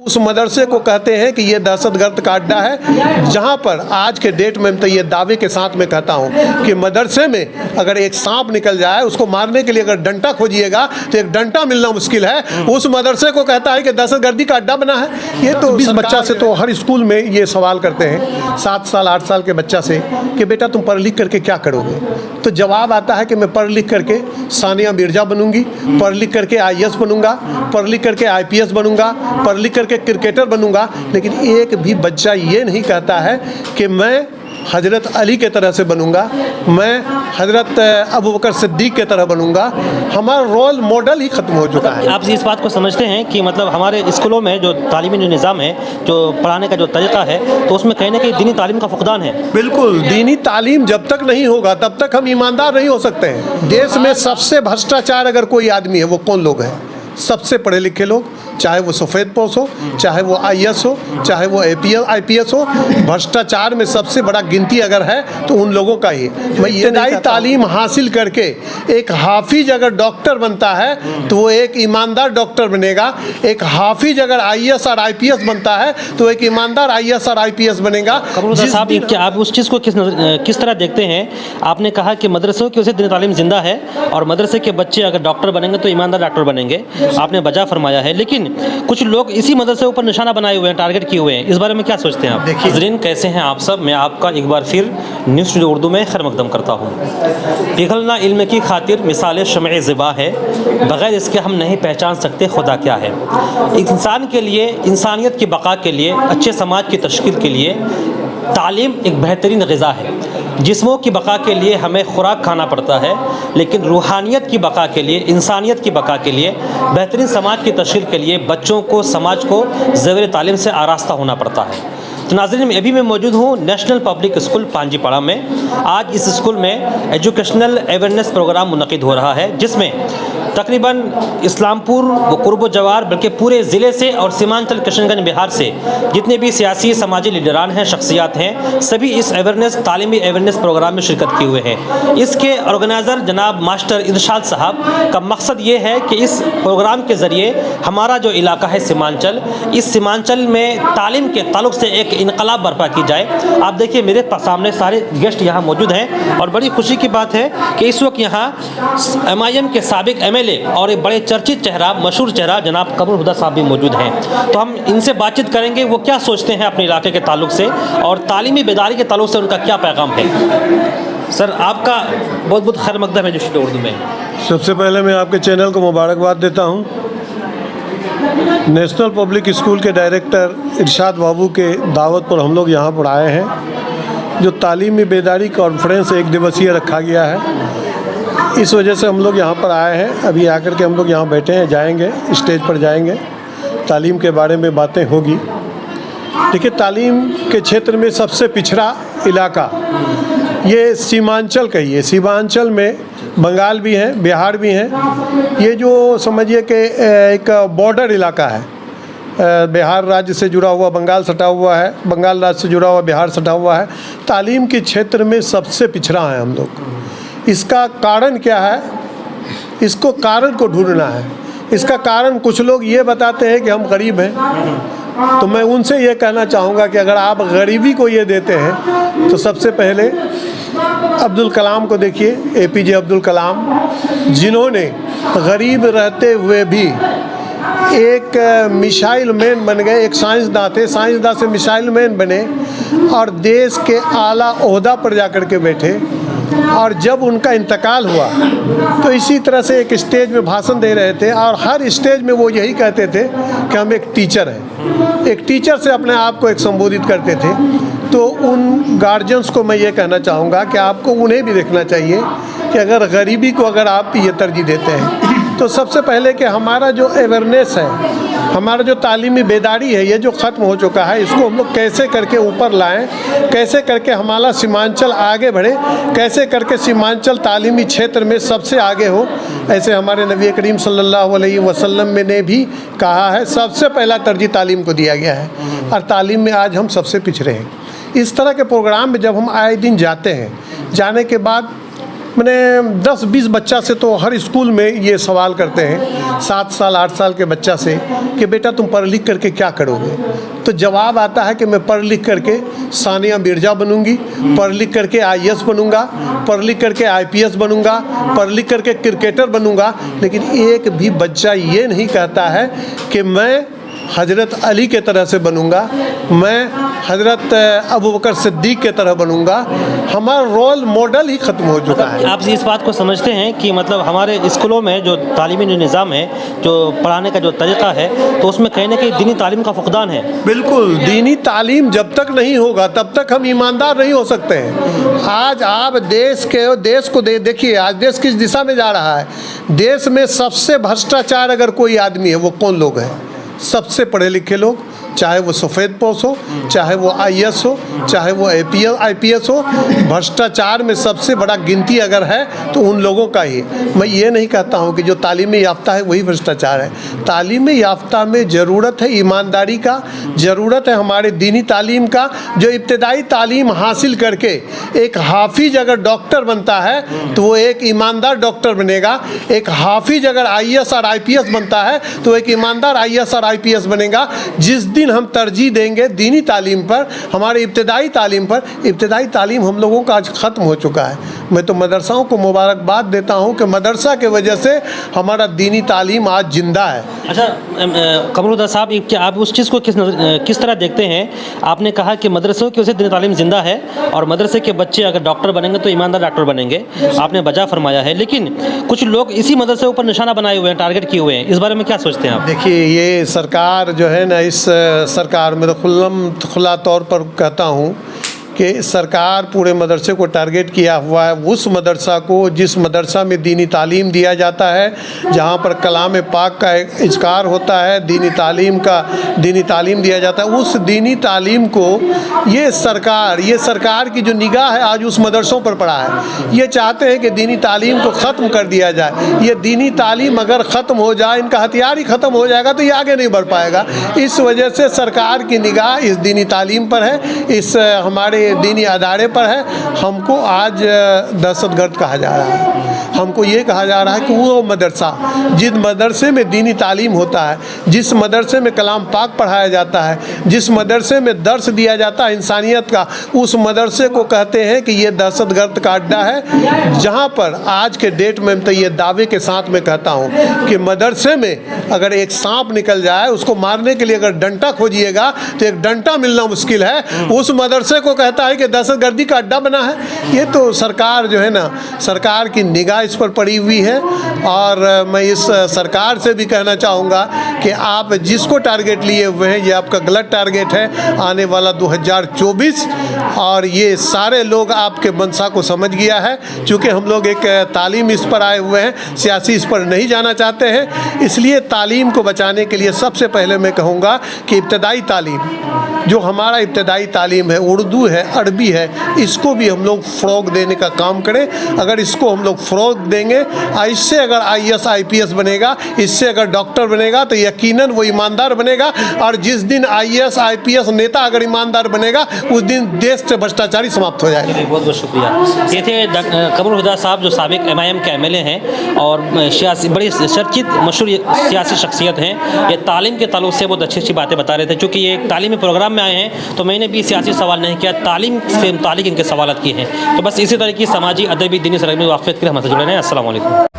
उस मदरसे को कहते हैं कि ये दहशतगर्द का अड्डा है, जहाँ पर आज के डेट में तो ये दावे के साथ में कहता हूँ कि मदरसे में अगर एक सांप निकल जाए, उसको मारने के लिए अगर डंडा खोजिएगा तो एक डंडा मिलना मुश्किल है। उस मदरसे को कहता है कि दहशतगर्दी का अड्डा बना है। ये तो 20 बच्चा से तो हर स्कूल में ये सवाल करते हैं, 7 साल 8 साल के बच्चा से कि बेटा तुम पढ़ लिख करके क्या करोगे, तो जवाब आता है कि मैं पढ़ लिख करके सानिया मिर्जा बनूंगी, पढ़ लिख करके IAS बनूंगा, पढ़ लिख करके IPS बनूंगा, पढ़ लिख करके क्रिकेटर बनूंगा। लेकिन एक भी बच्चा ये नहीं कहता है कि मैं हज़रत अली के तरह से बनूंगा, मैं हज़रत अबू बकर सिद्दीक़ के तरह बनूंगा। हमारा रोल मॉडल ही ख़त्म हो चुका है। आप इस बात को समझते हैं कि मतलब हमारे स्कूलों में जो तालीमी जो निज़ाम है, जो पढ़ाने का जो तरीक़ा है, तो उसमें कहीं ना कहीं दीनी तालीम का फुकदान है। बिल्कुल, दीनी तालीम जब तक नहीं होगा तब तक हम ईमानदार नहीं हो सकते हैं। देश में सबसे भ्रष्टाचार अगर कोई आदमी है वो कौन लोग हैं? सबसे पढ़े लिखे लोग, चाहे वो सफ़ेद पोश हो, चाहे वो IAS हो, चाहे वो IPS हो। भ्रष्टाचार में सबसे बड़ा गिनती अगर है तो उन लोगों का ही। मैं इब्तदाई तालीम हासिल करके एक हाफिज अगर डॉक्टर बनता है तो वो एक ईमानदार डॉक्टर बनेगा। एक हाफिज अगर IAS और IPS बनता है तो एक ईमानदार IAS और IPS बनेगा। साहब, आप उस चीज़ को किस तरह देखते हैं? आपने कहा कि मदरसों की वजह से दीनी तालीम जिंदा है और मदरसे के बच्चे अगर डॉक्टर बनेंगे तो ईमानदार डॉक्टर बनेंगे, आपने बजा फरमाया है। लेकिन कुछ लोग इसी मदरसे ऊपर निशाना बनाए हुए हैं, टारगेट किए हुए हैं। इस बारे में क्या सोचते हैं आप? देखिए नाज़रीन, कैसे हैं आप सब? मैं आपका एक बार फिर न्यूज़ स्टूडियो उर्दू में खैर मकदम करता हूँ। पिघलना इल्म की खातिर मिसाल शमए ज़िबा है, बग़ैर इसके हम नहीं पहचान सकते खुदा क्या है। इंसान के लिए, इंसानियत की बका के लिए, अच्छे समाज की तश्कील के लिए तालीम एक बेहतरीन ग़िज़ा है। जिस्मों की बका के लिए हमें खुराक खाना पड़ता है, लेकिन रूहानियत की बका के लिए, इंसानियत की बका के लिए, बेहतरीन समाज की तश्कील के लिए बच्चों को, समाज को ज़ेवर तालीम से आरास्ता होना पड़ता है। तो नाज़रीन, अभी मैं मौजूद हूँ नेशनल पब्लिक स्कूल पांजीपाड़ा में। आज इस स्कूल में एजुकेशनल अवेयरनेस प्रोग्राम मुनक़िद हो रहा है, जिसमें तकरीबन इस्लामपुर व कुर्ब जवार बल्कि पूरे ज़िले से और सीमांचल किशनगंज बिहार से जितने भी सियासी समाजी लीडरान हैं, शख्सियात हैं, सभी इस अवेयरनेस तालीमी अवेयरनेस प्रोग्राम में शिरकत किए हुए हैं। इसके ऑर्गेनाइज़र जनाब मास्टर इरशाद साहब का मकसद ये है कि इस प्रोग्राम के ज़रिए हमारा जो इलाका है सीमांचल, इस सीमांचल में तालीम के ताल्लुक़ से एक इनकलाब बर्पा की जाए। आप देखिए मेरे सामने सारे गेस्ट यहाँ मौजूद हैं और बड़ी खुशी की बात है कि इस वक्त यहाँ MIM के साबिक MLA और एक बड़े चर्चित चेहरा, मशहूर चेहरा जनाब कमर हुदा साहब भी मौजूद हैं। तो हम इनसे बातचीत करेंगे, वो क्या सोचते हैं अपने इलाके के ताल्लुक से और तालीमी बेदारी के ताल्लुक से उनका क्या पैगाम है। सर, आपका बहुत बहुत खैर मकदम है जो उर्दू में। सबसे पहले मैं आपके चैनल को मुबारकबाद देता हूँ। नेशनल पब्लिक स्कूल के डायरेक्टर इरशाद बाबू के दावत पर हम लोग यहाँ पर आए हैं। जो तालीमी बेदारी कॉन्फ्रेंस 1 दिवसीय रखा गया है, इस वजह से हम लोग यहाँ पर आए हैं। अभी आकर के हम लोग यहाँ बैठे हैं, जाएंगे स्टेज पर जाएंगे, तालीम के बारे में बातें होगी। देखिए, तालीम के क्षेत्र में सबसे पिछड़ा इलाका ये सीमांचल का ही है। सीमांचल में बंगाल भी है, बिहार भी है। ये जो समझिए कि एक बॉर्डर इलाका है, बिहार राज्य से जुड़ा हुआ बंगाल सटा हुआ है, बंगाल राज्य से जुड़ा हुआ बिहार सटा हुआ है। तालीम के क्षेत्र में सबसे पिछड़ा है हम लोग। इसका कारण क्या है? इसको कारण को ढूंढना है। इसका कारण कुछ लोग ये बताते हैं कि हम गरीब हैं, तो मैं उनसे ये कहना चाहूँगा कि अगर आप गरीबी को ये देते हैं तो सबसे पहले अब्दुल कलाम को देखिए, APJ अब्दुल कलाम, जिन्होंने गरीब रहते हुए भी एक मिसाइल मैन बन गए। एक साइंसदां थे, साइंसदां से मिसाइल मैन बने और देश के आला ओहदा पर जाकर के बैठे। और जब उनका इंतकाल हुआ तो इसी तरह से एक स्टेज में भाषण दे रहे थे और हर स्टेज में वो यही कहते थे कि हम एक टीचर हैं। एक टीचर से अपने आप को एक संबोधित करते थे। तो उन गार्जियंस को मैं ये कहना चाहूँगा कि आपको उन्हें भी देखना चाहिए कि अगर गरीबी को अगर आप ये तरजीह देते हैं तो सबसे पहले कि हमारा जो अवेयरनेस है, हमारा जो तालीमी बेदारी है, ये जो ख़त्म हो चुका है, इसको हम लोग कैसे करके ऊपर लाएं, कैसे करके हमारा सीमांचल आगे बढ़े, कैसे करके सीमांचल तालीमी क्षेत्र में सबसे आगे हो। ऐसे हमारे नबी करीम सल्लल्लाहु अलैहि वसल्लम ने भी कहा है, सबसे पहला तरजीह तालीम को दिया गया है और तालीम में आज हम सबसे पिछड़े हैं। इस तरह के प्रोग्राम में जब हम आए दिन जाते हैं, जाने के बाद मैंने 10-20 बच्चा से तो हर स्कूल में ये सवाल करते हैं 7 साल 8 साल के बच्चा से कि बेटा तुम पढ़ लिख करके क्या करोगे। तो जवाब आता है कि मैं पढ़ लिख करके सानिया मिर्ज़ा बनूंगी, पढ़ लिख करके IAS बनूंगा, पढ़ लिख करके IPS बनूंगा, पढ़ लिख करके क्रिकेटर बनूंगा। लेकिन एक भी बच्चा ये नहीं कहता है कि मैं हज़रत अली के तरह से बनूंगा, मैं हज़रत अबू बकर सिद्दीक़ के तरह बनूंगा। हमारा रोल मॉडल ही ख़त्म हो चुका है। आप इस बात को समझते हैं कि मतलब हमारे स्कूलों में जो तालीमी जो निज़ाम है, जो पढ़ाने का जो तरीक़ा है, तो उसमें कहीं ना कहीं दीनी तालीम का फुकदान है। बिल्कुल, दीनी तालीम जब तक नहीं होगा तब तक हम ईमानदार नहीं हो सकते हैं। आज आप देश को देखिए, आज देश किस दिशा में जा रहा है। देश में सबसे भ्रष्टाचार अगर कोई आदमी है वो कौन लोग हैं? सबसे पढ़े लिखे लोग, चाहे वो सफ़ेद पोश हो, चाहे वो IAS हो, चाहे वो IPS हो। भ्रष्टाचार में सबसे बड़ा गिनती अगर है तो उन लोगों का ही। मैं ये नहीं कहता हूँ कि जो तालीम याफ्ता है वही भ्रष्टाचार है। तालीम याफ्ता में ज़रूरत है ईमानदारी का, ज़रूरत है हमारे दीनी तालीम का। जो इब्तदाई तालीम हासिल करके एक हाफिज अगर डॉक्टर बनता है तो वो एक ईमानदार डॉक्टर बनेगा। एक हाफिज अगर IAS और IPS बनता है तो एक ईमानदार IAS और IPS बनेगा। जिस दिन हम तरजीह देंगे दीनी तालीम पर, हमारे इब्तदाई तालीम पर, इब्तदाई तालीम हम लोगों का आज ख़त्म हो चुका है। मैं तो मदरसाओं को मुबारकबाद देता हूँ कि मदरसा के वजह से हमारा दीनी तालीम आज ज़िंदा है। अच्छा कमरुद्दीन साहब, क्या आप उस चीज़ को किस तरह देखते हैं? आपने कहा कि मदरसों की वजह से दीनी तालीम ज़िंदा है और मदरसे के बच्चे अगर डॉक्टर बनेंगे तो ईमानदार डॉक्टर बनेंगे, आपने बजा फरमाया है। लेकिन कुछ लोग इसी मदरसे के ऊपर निशाना बनाए हुए हैं, टारगेट किए हुए हैं, इस बारे में क्या सोचते हैं आप? देखिए, ये सरकार जो है ना, इस सरकार में तो खुला तौर पर कहता हूँ कि सरकार पूरे मदरसे को टारगेट किया हुआ है। उस मदरसा को, जिस मदरसा में दीनी तालीम दिया जाता है, जहाँ पर कलाम पाक का इज़्कार होता है, दीनी तालीम दिया जाता है, उस दीनी तालीम को ये सरकार की जो निगाह है आज उस मदरसों पर पड़ा है। ये चाहते हैं कि दीनी तालीम को ख़त्म कर दिया जाए। ये दीनी तालीम अगर ख़त्म हो जाए, इनका हथियार ही ख़त्म हो जाएगा तो ये आगे नहीं बढ़ पाएगा। इस वजह से सरकार की निगाह इस दीनी तालीम पर है, इस हमारे दीनी अदारे पर है। हमको आज दहशतगर्द कहा जा रहा है। हमको ये कहा जा रहा है कि वो मदरसा, जिस मदरसे में दीनी तालीम होता है, जिस मदरसे में कलाम पाक पढ़ाया जाता है, जिस मदरसे में दर्स दिया जाता है इंसानियत का, उस मदरसे को कहते हैं कि ये दहशतगर्द का अड्डा है। जहाँ पर आज के डेट में तो ये दावे के साथ में कहता हूँ कि मदरसे में अगर एक सांप निकल जाए, उसको मारने के लिए अगर डंटा खोजिएगा तो एक डंटा मिलना मुश्किल है। उस मदरसे को कहता है कि दहशतगर्दी का अड्डा बना है। ये तो सरकार जो है ना, सरकार की निगाह इस पर पड़ी हुई है। और मैं इस सरकार से भी कहना चाहूँगा कि आप जिसको टारगेट लिए हुए हैं, ये आपका गलत टारगेट है। आने वाला 2024 और ये सारे लोग आपके मंशा को समझ गया है। चूँकि हम लोग एक तालीम इस पर आए हुए हैं, सियासी इस पर नहीं जाना चाहते हैं, इसलिए तालीम को बचाने के लिए सबसे पहले मैं कहूँगा कि इब्तदाई तालीम, जो हमारा इब्तदाई तालीम है, उर्दू है, अरबी है, इसको भी हम लोग फ़रोग़ देने का काम करें। अगर इसको हम लोग फ़रोग़ देंगे, इससे अगर IAS IPS बनेगा, इससे अगर डॉक्टर बनेगा तो यकीनन वो ईमानदार बनेगा। और जिस दिन IAS IPS नेता अगर ईमानदार बनेगा, उस दिन देश से भ्रष्टाचारी समाप्त हो जाएगा। बहुत बहुत शुक्रिया। ये थे कमरुद्दीन साहब, जो साबिक MIM के MLA हैं और सियासी बड़ी चर्चित मशहूर सियासी शख्सियत हैं। ये तालीम के ताल्लुक से बहुत अच्छी अच्छी बातें बता रहे थे। चूँकि ये तालीमी प्रोग्राम में आए हैं तो मैंने भी सियासी सवाल नहीं किया, तालीम से मुतालिक इनके सवाल किए हैं। तो बस इसी तरह की समाजी, अदबी, दीनी सरगर्मी वाक़फ़ियत के लिए हमसे जुड़े रहें। अस्सलाम वालेकुम।